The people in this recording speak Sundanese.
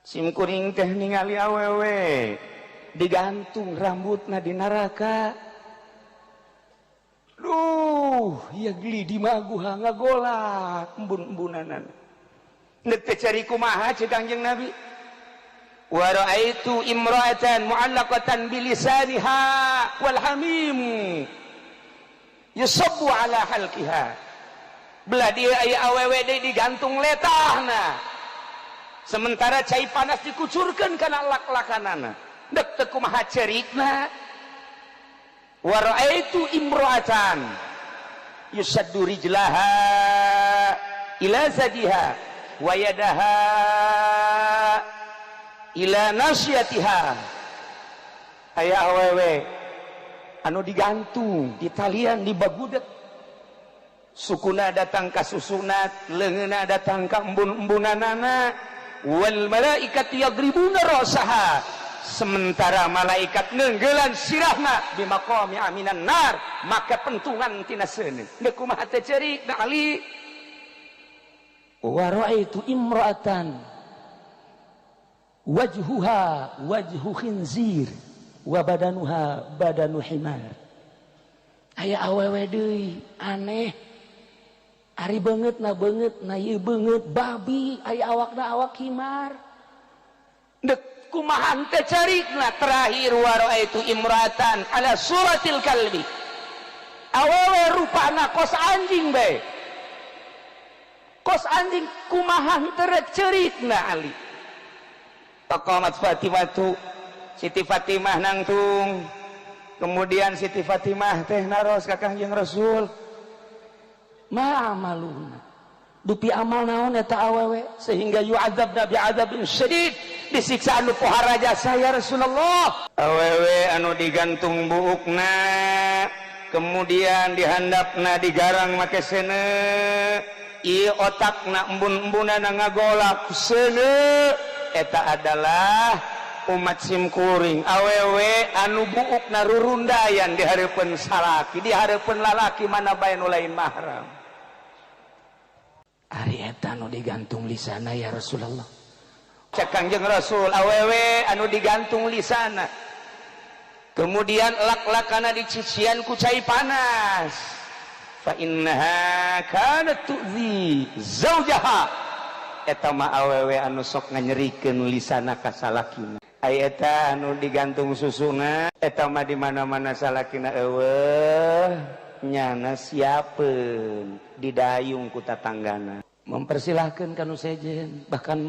Simkuring teh ningali awewe digantung rambutna di neraka. Duh, ya geli di maguha ngagolak embun-embunanan. Nek teh cari kumaha cek Kangjeng Nabi. Wa ra'aitu imra'atan mu'allaqatan bilisaniha wal hamim yusabbu ala halqiha. Belah dia aya awewe deui digantung letahna. Sementara cai panas dikucurkeun kana lak-lakanana. Dek teu kumaha cerikna. Wa ra'aitu imra'atan yusaddu rijlaha ila zadiha wa yadaha ila nasyatiha. Aya awewe anu digantung di talian di bagudet, sukuna datang ka susunat, leungeunna datang ka embun-embunanana. Wal malaikatu yadribuna rasaha, sementara malaikat ngeunggelan sirahna bi maqami aminan nar, maka pentungan tina seuneu. Deuk kumaha teh ceurik da Ali. Wa ra'aitu imra'atan wajhuha wajhu khinzir wa badanuha badanu himar. Aya awewe deui aneh, ari beungeut na ieu beungeut babi, aya awakna awak himar. Dek kumaha teh carikna terakhir wa ra'aitu imra'atan ala suratil kalbi. Awewe rupana kos anjing bae. Kos anjing kumaha teu carikna Ali. Taqamat Fatimatu, Siti Fatimah nangtung. Kemudian Siti Fatimah teh naros ka Kangjeng Rasul. Ma amaluna, dupi amal naon eta awewe sehingga yu'adzabna bi'adzabin syadid, disiksa anu pohara jasa ya Rasulullah. Awewe anu digantung buukna, kemudian dihandapna digarang make seuneu, ieu otakna embun-embunana ngagolak seuneu. Eta adalah umat simkuring awewe anu buukna rurundayan di hareupeun salaki, di hareupeun lalaki mana bae nu lain mahram. Ari eta anu digantung lisana ya Rasulullah. Cek Kangjeng Rasul, awewe anu digantung lisana, kemudian lak-lakana dicician ku cai panas. Fa innaha kanat tu'zi zaujaha. Eta mah awewe anu sok nganyerikeun lisana ka salakina. Aya eta anu digantung susuna, eta mah di mana-mana salakina eueuh nyana siapeun didayung ku tatanggana. Mempersilahkeun kanu sejen bahkan